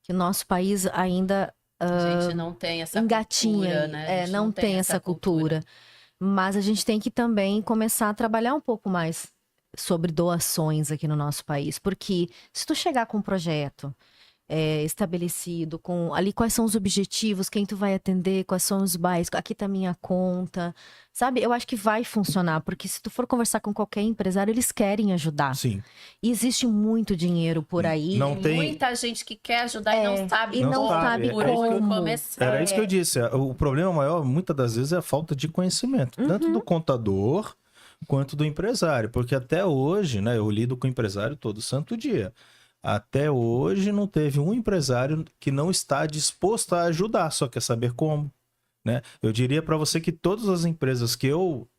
que o nosso país ainda A gente não tem essa engatinha, cultura, né? A gente não tem essa cultura. Mas a gente tem que também começar a trabalhar um pouco mais sobre doações aqui no nosso país, porque se tu chegar com um projeto estabelecido, com ali quais são os objetivos, quem tu vai atender, quais são os bairros, aqui tá minha conta, sabe? Eu acho que vai funcionar, porque se tu for conversar com qualquer empresário, eles querem ajudar. Sim. E existe muito dinheiro por aí. Não tem... muita gente que quer ajudar e não sabe e não sabe por onde como. começar. Era isso que eu disse. O problema maior, muitas das vezes, é a falta de conhecimento. Tanto do contador quanto do empresário. Porque até hoje, né, eu lido com o empresário todo santo dia. Até hoje não teve um empresário que não está disposto a ajudar, só quer saber como, né? Eu diria para você que todas as empresas que eu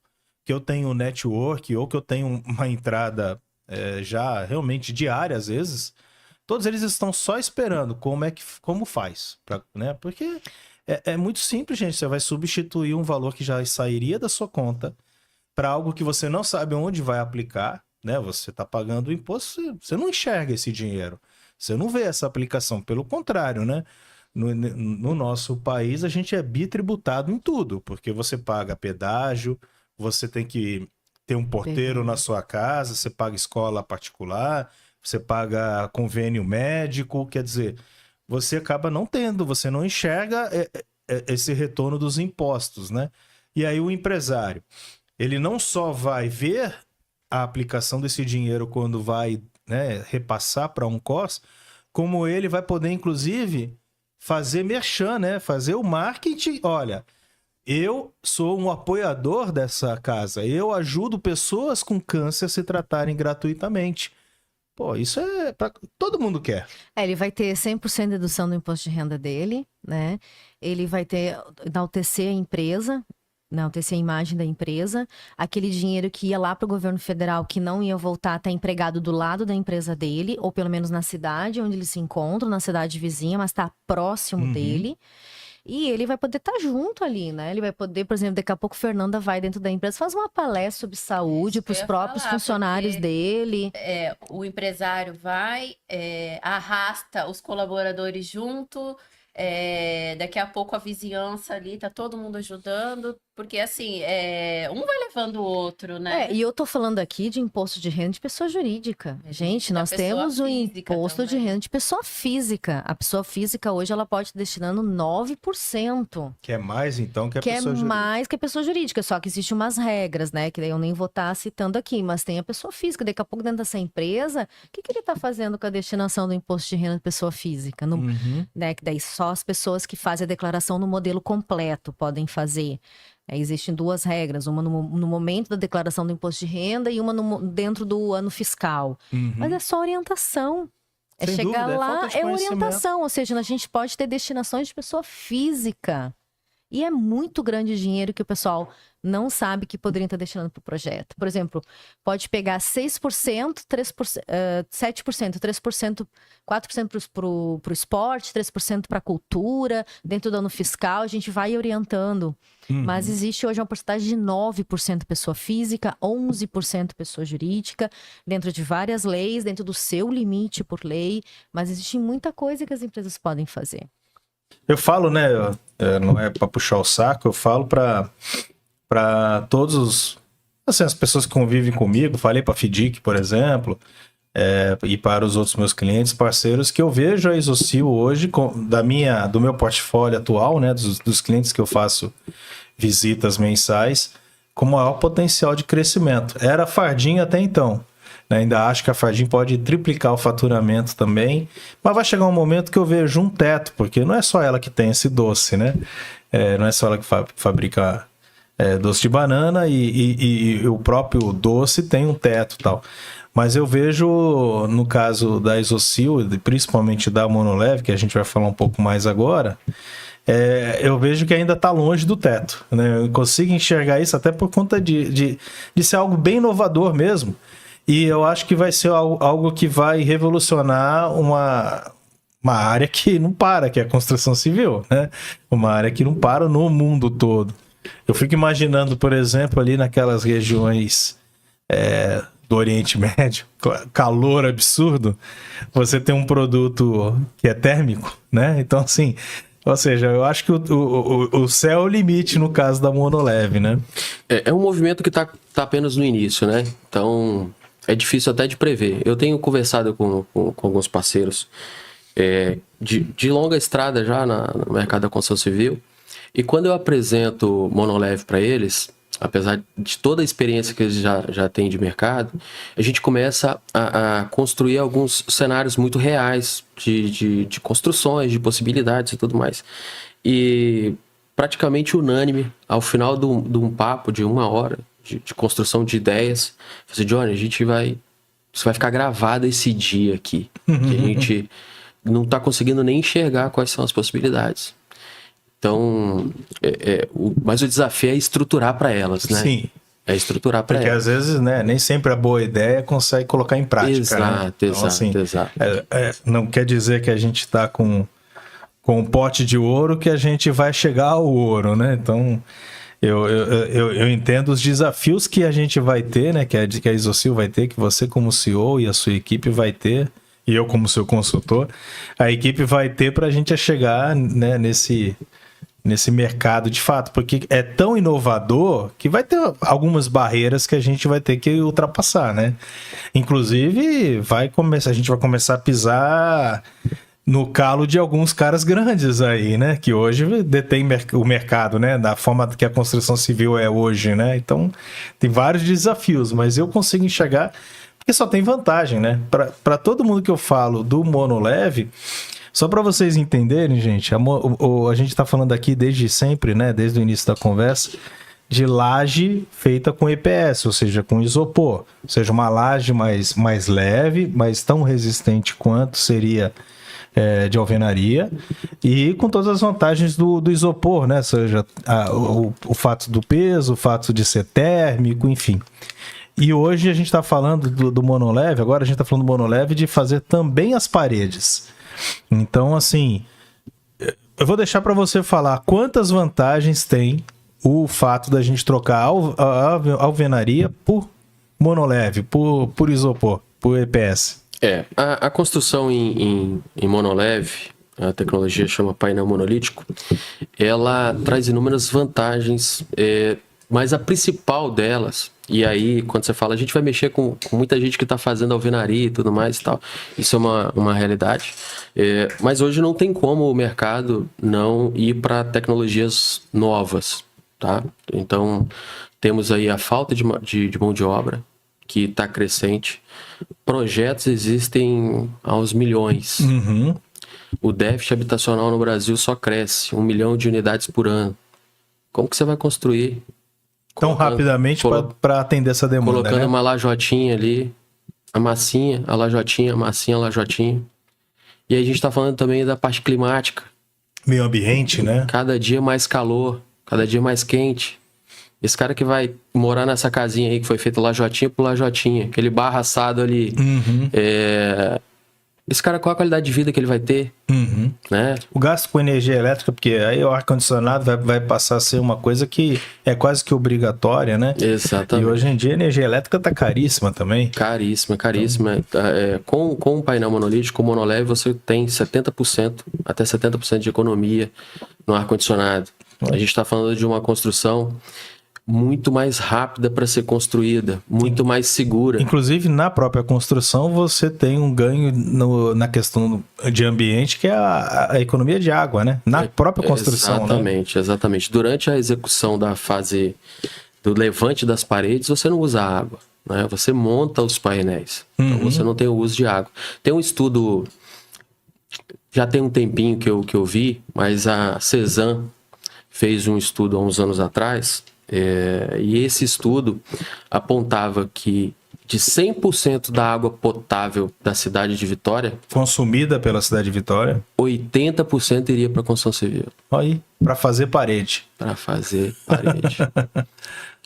tenho network ou que eu tenho uma entrada já realmente diária às vezes, todos eles estão só esperando como faz, né? Porque é muito simples, gente. Você vai substituir um valor que já sairia da sua conta para algo que você não sabe onde vai aplicar, né? Você está pagando o imposto, você não enxerga esse dinheiro. Você não vê essa aplicação. Pelo contrário, né? No nosso país, a gente é bitributado em tudo, porque você paga pedágio, você tem que ter um porteiro na sua casa, você paga escola particular, você paga convênio médico, quer dizer, você acaba não tendo, você não enxerga esse retorno dos impostos, né? E aí o empresário, ele não só vai ver a aplicação desse dinheiro quando vai, né, repassar para um COS, como ele vai poder, inclusive, fazer merchan, né? Fazer o marketing. Olha, eu sou um apoiador dessa casa. Eu ajudo pessoas com câncer a se tratarem gratuitamente. Pô, isso é para todo mundo quer. Ele vai ter 100% de dedução do imposto de renda dele, né? Ele vai ter enaltecer a empresa, enaltecer a imagem da empresa. Aquele dinheiro que ia lá para o governo federal, que não ia voltar, tá empregado do lado da empresa dele, ou pelo menos na cidade onde eles se encontram, na cidade vizinha, mas está próximo dele. E ele vai poder estar junto ali, né? Ele vai poder, por exemplo, daqui a pouco Fernanda vai dentro da empresa, faz uma palestra sobre saúde para os próprios funcionários dele. O empresário vai, arrasta os colaboradores junto, daqui a pouco a vizinhança ali, tá todo mundo ajudando, porque assim, um vai levando o outro, né? E eu tô falando aqui de imposto de renda de pessoa jurídica. Gente, nós temos o imposto de renda de pessoa física. A pessoa física hoje ela pode estar destinando 9%. Que é mais, então, que a pessoa jurídica. Que é mais que a pessoa jurídica, só que existem umas regras, né? Que daí eu nem vou estar citando aqui, mas tem a pessoa física. Daqui a pouco, dentro dessa empresa, o que ele está fazendo com a destinação do imposto de renda de pessoa física? Né? Que daí só as pessoas que fazem a declaração no modelo completo podem fazer. Existem duas regras, uma no momento da declaração do imposto de renda e uma dentro do ano fiscal. Mas é só orientação. Sem chegar dúvida, lá, é orientação. Ou seja, a gente pode ter destinações de pessoa física. E é muito grande o dinheiro que o pessoal não sabe que poderia estar destinando para o projeto. Por exemplo, pode pegar 6%, 3%, 7%, 3%, 4% para o esporte, 3% para a cultura, dentro do ano fiscal, a gente vai orientando. Mas existe hoje uma porcentagem de 9% pessoa física, 11% pessoa jurídica, dentro de várias leis, dentro do seu limite por lei, mas existe muita coisa que as empresas podem fazer. Eu falo, né, não é para puxar o saco, eu falo para todos as pessoas que convivem comigo, falei para a FIDIC, por exemplo, e para os outros meus clientes, parceiros, que eu vejo a Isosil hoje, do meu portfólio atual, né, dos clientes que eu faço visitas mensais, com maior potencial de crescimento. Era a Fardim até então. Ainda acho que a Fardim pode triplicar o faturamento também, mas vai chegar um momento que eu vejo um teto, porque não é só ela que tem esse doce, né? Não é só ela que fabrica doce de banana e o próprio doce tem um teto e tal. Mas eu vejo, no caso da Isosil, principalmente da Monoleve, que a gente vai falar um pouco mais agora, eu vejo que ainda está longe do teto, né? Eu consigo enxergar isso até por conta de ser algo bem inovador mesmo. E eu acho que vai ser algo que vai revolucionar uma área que não para, que é a construção civil, né? Uma área que não para no mundo todo. Eu fico imaginando, por exemplo, ali naquelas regiões do Oriente Médio, calor absurdo, você tem um produto que é térmico, né? Então, assim, ou seja, eu acho que o céu é o limite no caso da Monoleve, né? É um movimento que tá apenas no início, né? Então, é difícil até de prever. Eu tenho conversado com alguns parceiros de longa estrada já no mercado da construção civil, e quando eu apresento Monoleve para eles, apesar de toda a experiência que eles já têm de mercado, a gente começa a construir alguns cenários muito reais de construções, de possibilidades e tudo mais. E praticamente unânime, ao final de um papo de 1 hora de construção de ideias, eu falei, Johnny, isso vai ficar gravado esse dia aqui, que a gente não está conseguindo nem enxergar quais são as possibilidades. Então, mas o desafio é estruturar para elas, né? Sim. É estruturar para elas. Porque às vezes, né, nem sempre a boa ideia consegue colocar em prática. Exato, né? Então, exato. Não quer dizer que a gente está com um pote de ouro que a gente vai chegar ao ouro, né? Então, eu entendo os desafios que a gente vai ter, né? Que a Isosil vai ter, que você como CEO e a sua equipe vai ter, e eu como seu consultor, a equipe vai ter para a gente chegar, né, nesse mercado de fato, porque é tão inovador que vai ter algumas barreiras que a gente vai ter que ultrapassar, né? Inclusive, a gente vai começar a pisar no calo de alguns caras grandes aí, né? Que hoje detém o mercado, né? Da forma que a construção civil é hoje, né? Então, tem vários desafios, mas eu consigo enxergar, porque só tem vantagem, né? Para todo mundo que eu falo do Monoleve, só para vocês entenderem, gente, a gente está falando aqui desde sempre, né? Desde o início da conversa, de laje feita com EPS, ou seja, com isopor. Ou seja, uma laje mais leve, mas tão resistente quanto seria de alvenaria, e com todas as vantagens do isopor, né? Ou seja, o fato do peso, o fato de ser térmico, enfim. E hoje a gente está falando do Monoleve, agora a gente está falando do Monoleve de fazer também as paredes. Então, assim, eu vou deixar para você falar quantas vantagens tem o fato da gente trocar a alvenaria por Monoleve, por isopor, por EPS. A construção em Monoleve, a tecnologia chama painel monolítico, ela traz inúmeras vantagens, mas a principal delas, e aí quando você fala, a gente vai mexer com muita gente que está fazendo alvenaria e tudo mais e tal, isso é uma realidade, mas hoje não tem como o mercado não ir para tecnologias novas, tá? Então temos aí a falta de mão de obra, que está crescente. Projetos existem aos milhões. Uhum. O déficit habitacional no Brasil só cresce, 1 milhão de unidades por ano. Como que você vai construir? Tão rapidamente para atender essa demanda, colocando, né? uma lajotinha ali, a massinha, a lajotinha, a lajotinha. E aí a gente está falando também da parte climática. Meio ambiente, né? Cada dia mais calor, cada dia mais quente. Esse cara que vai morar nessa casinha aí que foi feita lajotinha por lajotinha, aquele barro assado ali. Uhum. Esse cara, qual a qualidade de vida que ele vai ter? Uhum. Né? O gasto com energia elétrica, porque aí o ar-condicionado vai passar a ser uma coisa que é quase que obrigatória, né? Exatamente. E hoje em dia a energia elétrica tá caríssima também. Caríssima. Com o painel monolítico, o Monoleve, você tem 70%, até 70% de economia no ar-condicionado. A gente está falando de uma construção muito mais rápida para ser construída, muito mais segura. Inclusive, na própria construção, você tem um ganho na questão de ambiente, que é a economia de água, né? Na própria construção, Exatamente. Durante a execução da fase do levante das paredes, você não usa água, né? Você monta os painéis. Então, você não tem o uso de água. Tem um estudo, já tem um tempinho que eu vi, mas a Cezanne fez um estudo há uns anos atrás, e esse estudo apontava que de 100% da água potável da cidade de Vitória, consumida pela cidade de Vitória, 80% iria para a construção civil. Aí, para fazer parede. Para fazer parede.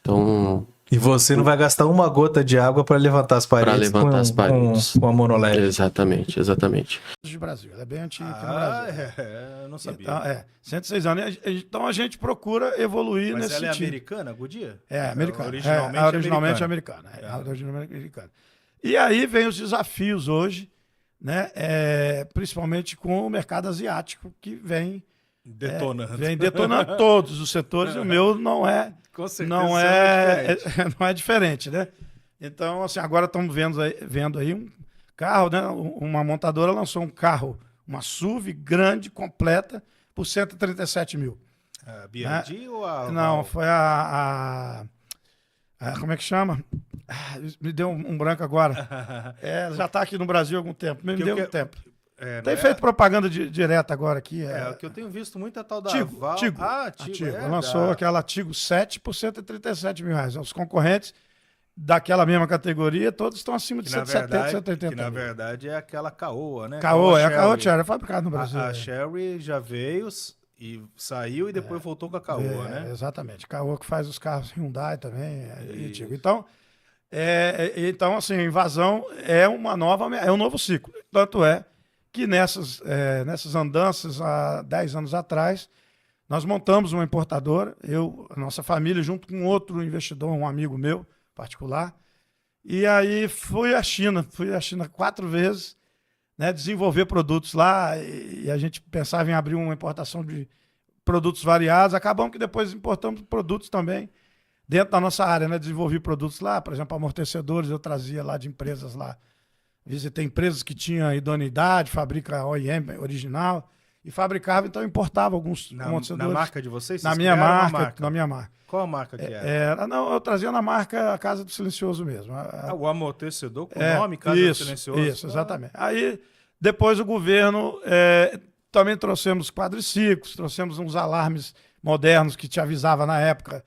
Então, E você não vai gastar uma gota de água para levantar as paredes, levantar as paredes. Com a monoled. Exatamente, exatamente. De Brasil, ela é bem antiga aqui no Brasil. Eu não sabia. Então, 106 anos. Então a gente procura evoluir Mas nesse ela é sentido. americana, Goodyear? É, americana. Originalmente americana. Originalmente americana. E aí vem os desafios hoje, né? Principalmente com o mercado asiático, que vem detonando todos os setores, e o meu não é. Com certeza Não é diferente, né? Então, assim, agora estamos vendo aí um carro, né? Uma montadora lançou um carro, uma SUV grande, completa, por 137 mil. A BYD ou a... Não, foi como é que chama? Me deu um branco agora. Ela já está aqui no Brasil há algum tempo. Me deu um tempo. Tem feito propaganda direta agora aqui. O que eu tenho visto muito é a tal da Tigo. Tigo. Lançou aquela Tigo 7 por 137 mil reais. Os concorrentes daquela mesma categoria, todos estão acima de 170, 180 mil. Que na verdade é aquela Caoa, né? Caoa, a Caoa Chery, é fabricada no Brasil. A Chery já veio e saiu e depois voltou com a Caoa, né? Exatamente. Caoa que faz os carros Hyundai também. Então, assim, a invasão é um novo ciclo. Tanto é que nessas andanças, há 10 anos atrás, nós montamos uma importadora, a nossa família, junto com outro investidor, um amigo meu particular, e aí fui à China 4 vezes, né, desenvolver produtos lá, e a gente pensava em abrir uma importação de produtos variados, acabamos que depois importamos produtos também dentro da nossa área, né, desenvolvi produtos lá, por exemplo, amortecedores eu trazia lá de empresas lá. Visitei empresas que tinham idoneidade, fabrica OEM original, e fabricava, então importava alguns amortecedores. Na marca de vocês? Na minha marca. Qual a marca que era? Eu trazia na marca Casa do Silencioso mesmo. O amortecedor com o nome Casa do Silencioso? Isso, exatamente. Aí, depois o governo, também trouxemos quadriciclos, trouxemos uns alarmes modernos que te avisava na época,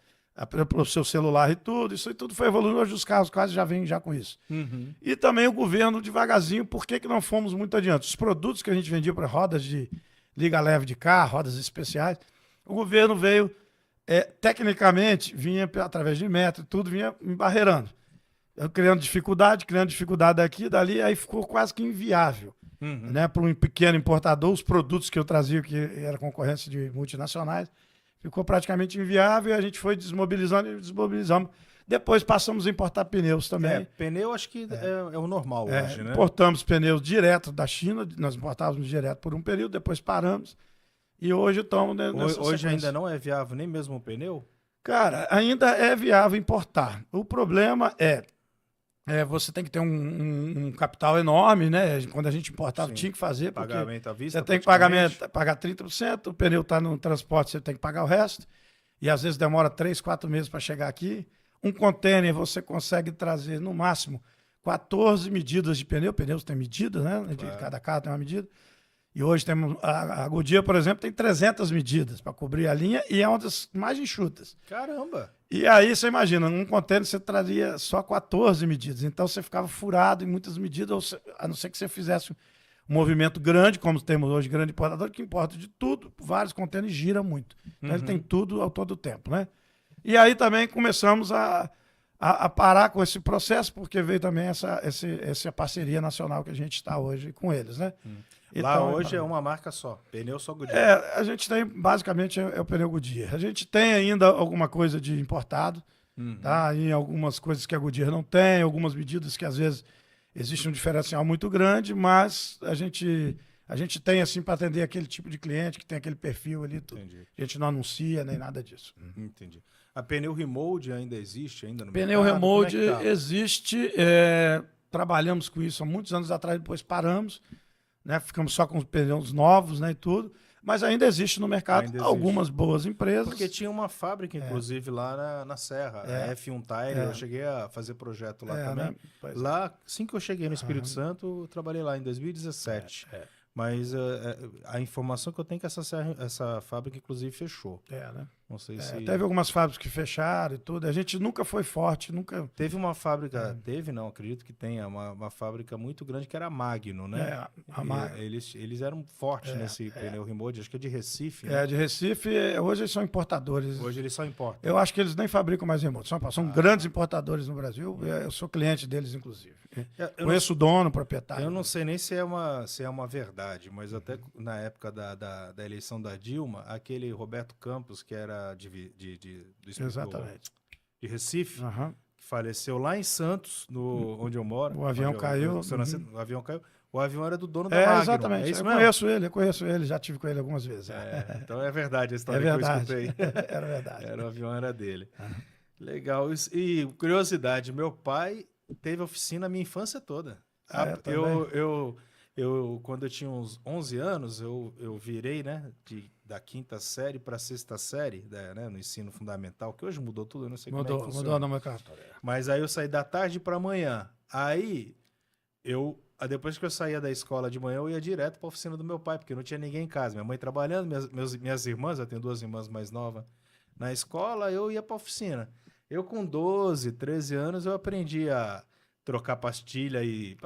pelo seu celular e tudo, isso tudo foi evoluindo, hoje os carros quase já vêm já com isso. Uhum. E também o governo devagarzinho, por que não fomos muito adiante? Os produtos que a gente vendia para rodas de liga leve de carro, rodas especiais, o governo veio, tecnicamente, vinha através de metro, tudo vinha embarreirando. Criando dificuldade daqui, dali, aí ficou quase que inviável. Uhum. Né? Para um pequeno importador, os produtos que eu trazia, que era concorrência de multinacionais, ficou praticamente inviável e a gente foi desmobilizando e desmobilizamos. Depois passamos a importar pneus também. Pneu acho que é o normal hoje, né? Importamos pneus direto da China, nós importávamos direto por um período, depois paramos e hoje estamos nessa Hoje sequência. ainda não é viável nem mesmo o pneu? Cara, ainda é viável importar. O problema você tem que ter um capital enorme, né? Quando a gente importava, tinha que fazer. Pagamento à vista. Você tem que pagar 30%, o pneu está no transporte, você tem que pagar o resto. E às vezes demora 3, 4 meses para chegar aqui. Um container você consegue trazer no máximo 14 medidas de pneu. Pneus tem medida, né? Cada carro tem uma medida. E hoje temos a Goodyear, por exemplo, tem 300 medidas para cobrir a linha e é uma das mais enxutas. Caramba! E aí você imagina, num container você traria só 14 medidas. Então você ficava furado em muitas medidas, a não ser que você fizesse um movimento grande, como temos hoje, grande importador, que importa de tudo, vários containers, gira muito. Então ele tem tudo ao todo tempo, né? E aí também começamos a parar com esse processo, porque veio também essa parceria nacional que a gente está hoje com eles, né? Lá Então, hoje é uma marca só, pneu só Goodyear. A gente tem, basicamente, o pneu Goodyear. A gente tem ainda alguma coisa de importado, tá? Em algumas coisas que a Goodyear não tem, algumas medidas que às vezes existe um diferencial muito grande, mas a gente tem assim para atender aquele tipo de cliente que tem aquele perfil ali, tudo. Entendi. A gente não anuncia nem nada disso. Entendi. A pneu remold ainda existe ainda no Pneu mercado? remold Como é que tá? existe, trabalhamos com isso há muitos anos atrás, depois paramos, né? Ficamos só com os pneus novos, né, e tudo, mas ainda existe no mercado algumas boas empresas. Porque tinha uma fábrica, inclusive, lá na Serra, a F1 Tire, eu cheguei a fazer projeto lá também. Né? Lá, assim que eu cheguei no Espírito Santo, eu trabalhei lá em 2017. Mas a informação que eu tenho é que essa fábrica, inclusive, fechou. Né? Não sei se... Teve algumas fábricas que fecharam e tudo. A gente nunca foi forte, nunca... Teve uma fábrica, não, acredito que tenha, uma fábrica muito grande que era a Magno, né? A Magno. Eles eram fortes nesse pneu remote, acho que é de Recife, né? De Recife, hoje eles são importadores. Hoje eles só importam. Eu acho que eles nem fabricam mais remoto. São grandes importadores no Brasil. Eu sou cliente deles, inclusive. Conheço o dono, o proprietário. Eu não sei nem se é uma verdade, mas até na época da eleição da Dilma, aquele Roberto Campos, que era Exatamente. de Recife, Uhum. que faleceu lá em Santos, onde eu moro. O avião caiu. O avião caiu. O avião era do dono da Magno. Exatamente. É isso eu conheço ele, já tive com ele algumas vezes. Então é verdade a história É que verdade. eu escutei. Era verdade. O avião era dele. Legal. E curiosidade, meu pai teve oficina a minha infância toda. Quando eu tinha uns 11 anos, eu virei, né, da quinta série para a sexta série, né, no ensino fundamental, que hoje mudou tudo, eu não sei como é que funciona. Mudou a nomenclatura. Mas aí eu saí da tarde para manhã. Aí, depois que eu saía da escola de manhã, eu ia direto para a oficina do meu pai, porque não tinha ninguém em casa. Minha mãe trabalhando, minhas irmãs, eu tenho 2 irmãs mais novas na escola, eu ia para a oficina. Eu com 12, 13 anos, eu aprendi a trocar pastilha e...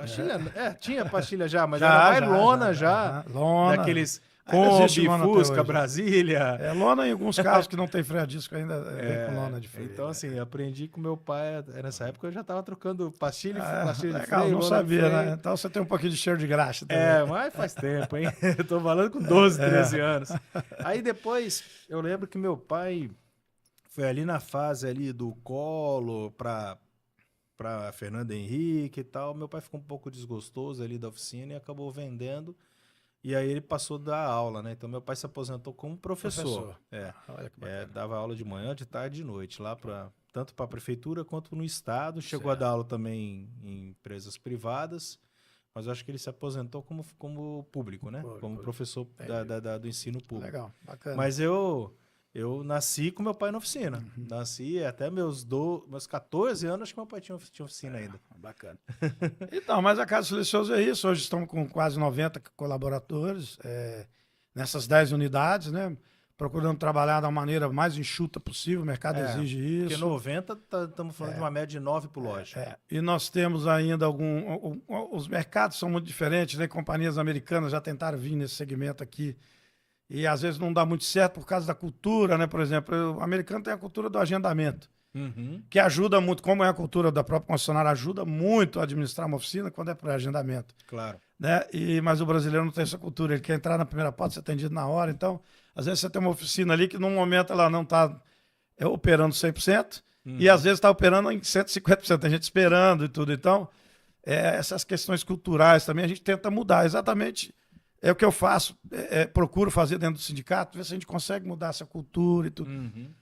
tinha pastilha já, mas era mais lona. Lona. Daqueles Kombi, Fusca, Brasília. Lona em alguns carros que não tem freio a disco ainda, vem com lona de freio. Então, assim, aprendi com meu pai. Nessa época eu já estava trocando pastilha de legal, freio. Não sabia, né? Então você tem um pouquinho de cheiro de graxa também. Mas faz tempo, hein? Eu tô falando com 12, 13 anos. Aí depois, eu lembro que meu pai foi ali na fase ali do colo para Fernando Henrique e tal. Meu pai ficou um pouco desgostoso ali da oficina e acabou vendendo. E aí ele passou a dar aula, né? Então meu pai se aposentou como professor. Olha que bacana. Dava aula de manhã, de tarde e de noite, lá tanto para a prefeitura quanto no estado. Chegou a dar aula também em empresas privadas, mas eu acho que ele se aposentou como público, né? Como professor do ensino público. Legal, bacana. Mas eu nasci com meu pai na oficina. Nasci até meus 14 anos, acho que meu pai tinha oficina ainda. Bacana. Então, mas a Casa Silencioso é isso. Hoje estamos com quase 90 colaboradores nessas 10 unidades, né? Procurando trabalhar da maneira mais enxuta possível. O mercado exige isso. Porque 90, estamos falando de uma média de 9 por loja. E nós temos ainda os mercados são muito diferentes, né? Companhias americanas já tentaram vir nesse segmento aqui. E às vezes não dá muito certo por causa da cultura, né? Por exemplo, o americano tem a cultura do agendamento, que ajuda muito, como é a cultura da própria concessionária, ajuda muito a administrar uma oficina quando é por agendamento. Claro. Né? Mas o brasileiro não tem essa cultura, ele quer entrar na primeira porta, ser atendido na hora. Então, às vezes você tem uma oficina ali que num momento ela não está operando 100%, e às vezes está operando em 150%, tem gente esperando e tudo. Então, essas questões culturais também a gente tenta mudar, exatamente. É o que eu faço, procuro fazer dentro do sindicato, ver se a gente consegue mudar essa cultura e tudo.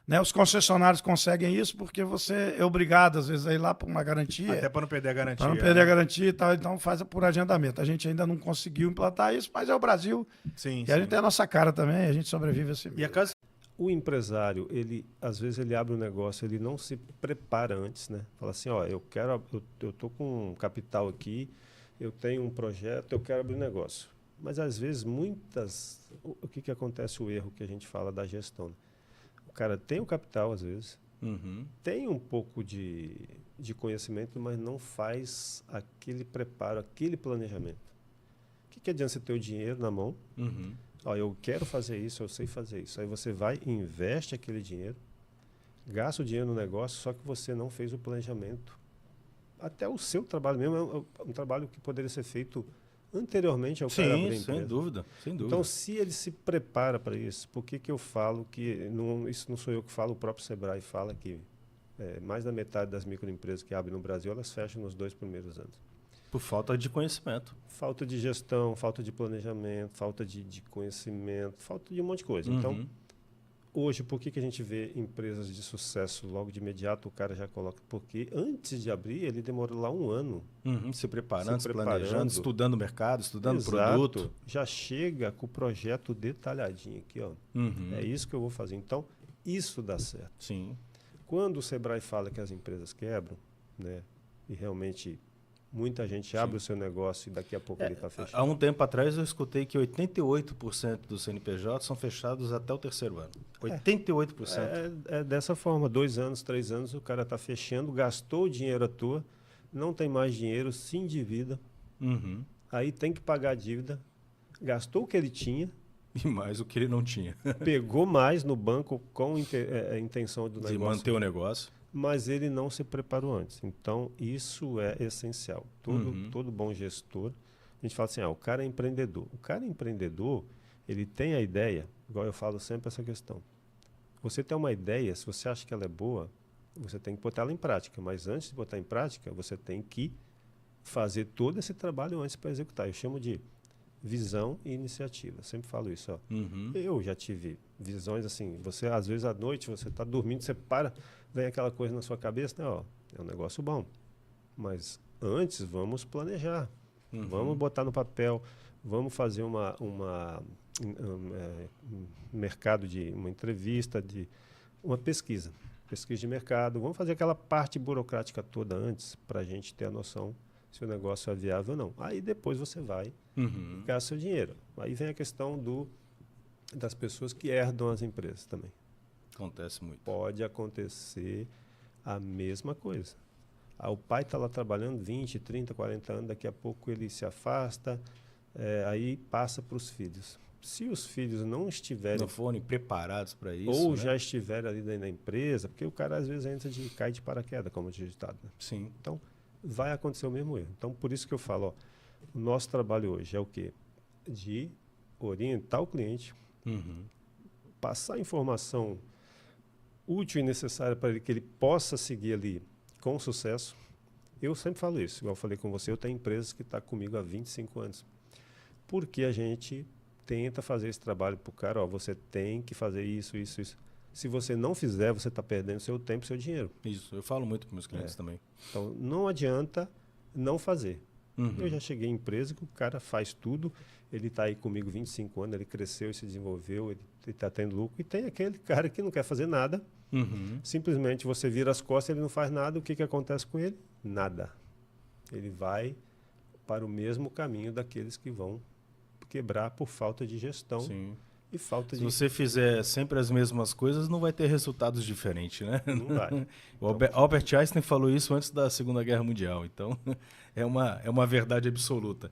Né? Os concessionários conseguem isso porque você é obrigado, às vezes, a ir lá por uma garantia. Até para não perder a garantia. Para não perder a garantia e tal, então faz por agendamento. A gente ainda não conseguiu implantar isso, mas é o Brasil. Sim, e a gente tem a nossa cara também, a gente sobrevive assim. E a casa... O empresário, às vezes ele abre um negócio, ele não se prepara antes, né? Fala assim, eu tô com um capital aqui, eu tenho um projeto, eu quero abrir um negócio. Mas, às vezes, o que acontece, o erro que a gente fala da gestão? Né? O cara tem o capital, às vezes, tem um pouco de conhecimento, mas não faz aquele preparo, aquele planejamento. O que adianta você ter o dinheiro na mão? Eu quero fazer isso, eu sei fazer isso. Aí você vai, investe aquele dinheiro, gasta o dinheiro no negócio, só que você não fez o planejamento. Até o seu trabalho mesmo é um trabalho que poderia ser feito anteriormente ao cara abrir a empresa. Sem dúvida. Então, se ele se prepara para isso, por que eu falo que... isso não sou eu que falo, o próprio Sebrae fala que mais da metade das microempresas que abrem no Brasil, elas fecham nos 2 primeiros anos. Por falta de conhecimento. Falta de gestão, falta de planejamento, falta de conhecimento, falta de um monte de coisa. Então, hoje, por que a gente vê empresas de sucesso logo de imediato, o cara já coloca? Porque antes de abrir, ele demorou lá 1 ano. Se preparando, planejando, estudando o mercado, estudando o produto. Já chega com o projeto detalhadinho aqui, ó. É isso que eu vou fazer. Então, isso dá certo. Sim. Quando o Sebrae fala que as empresas quebram, né, e realmente Muita gente abre o seu negócio e daqui a pouco ele está fechado. Há um tempo atrás eu escutei que 88% dos CNPJ são fechados até o 3º ano. 88%. É dessa forma, 2 anos, 3 anos, o cara está fechando, gastou o dinheiro à toa, não tem mais dinheiro, se endivida, Uhum. aí tem que pagar a dívida, gastou o que ele tinha, E mais o que ele não tinha. pegou mais no banco com a intenção do De negócio, manter o negócio. mas ele não se preparou antes. Então, isso é essencial. Todo bom gestor, a gente fala assim, o cara é empreendedor. O cara é empreendedor, ele tem a ideia, igual eu falo sempre essa questão. Você tem uma ideia, se você acha que ela é boa, você tem que botar ela em prática. Mas antes de botar em prática, você tem que fazer todo esse trabalho antes para executar. Eu chamo de visão e iniciativa. Sempre falo isso. Uhum. Eu já tive visões assim, você às vezes à noite, você está dormindo, você para, vem aquela coisa na sua cabeça, né? É um negócio bom. Mas antes, vamos planejar. Uhum. Vamos botar no papel, vamos fazer um mercado de uma entrevista, de uma pesquisa de mercado. Vamos fazer aquela parte burocrática toda antes para a gente ter a noção se o negócio é viável ou não. Aí depois você vai gastar seu dinheiro. Aí vem a questão das pessoas que herdam as empresas também. Acontece muito. Pode acontecer a mesma coisa. O pai está lá trabalhando 20, 30, 40 anos, daqui a pouco ele se afasta, aí passa para os filhos. Se os filhos não estiverem... Não forem preparados para isso, ou né? já estiverem ali dentro da empresa, porque o cara às vezes entra cai de paraquedas, como diz o ditado, né? Sim. Então, vai acontecer o mesmo erro. Então, por isso que eu falo, o nosso trabalho hoje é o quê? De orientar o cliente, passar informação útil e necessária para que ele possa seguir ali com sucesso. Eu sempre falo isso, igual eu falei com você, eu tenho empresas que estão comigo há 25 anos. Porque a gente tenta fazer esse trabalho para o cara, você tem que fazer isso. Se você não fizer, você está perdendo seu tempo e seu dinheiro. Isso, eu falo muito para meus clientes também. Então, não adianta não fazer. Eu já cheguei em empresa que o cara faz tudo, ele está aí comigo 25 anos, ele cresceu e se desenvolveu, ele está tendo lucro. E tem aquele cara que não quer fazer nada, simplesmente você vira as costas, ele não faz nada, o que acontece com ele? Nada. Ele vai para o mesmo caminho daqueles que vão quebrar por falta de gestão. Sim. E falta Se de... você fizer sempre as mesmas coisas, não vai ter resultados diferentes, né? Não vai. O Albert Einstein falou isso antes da Segunda Guerra Mundial, então é uma verdade absoluta.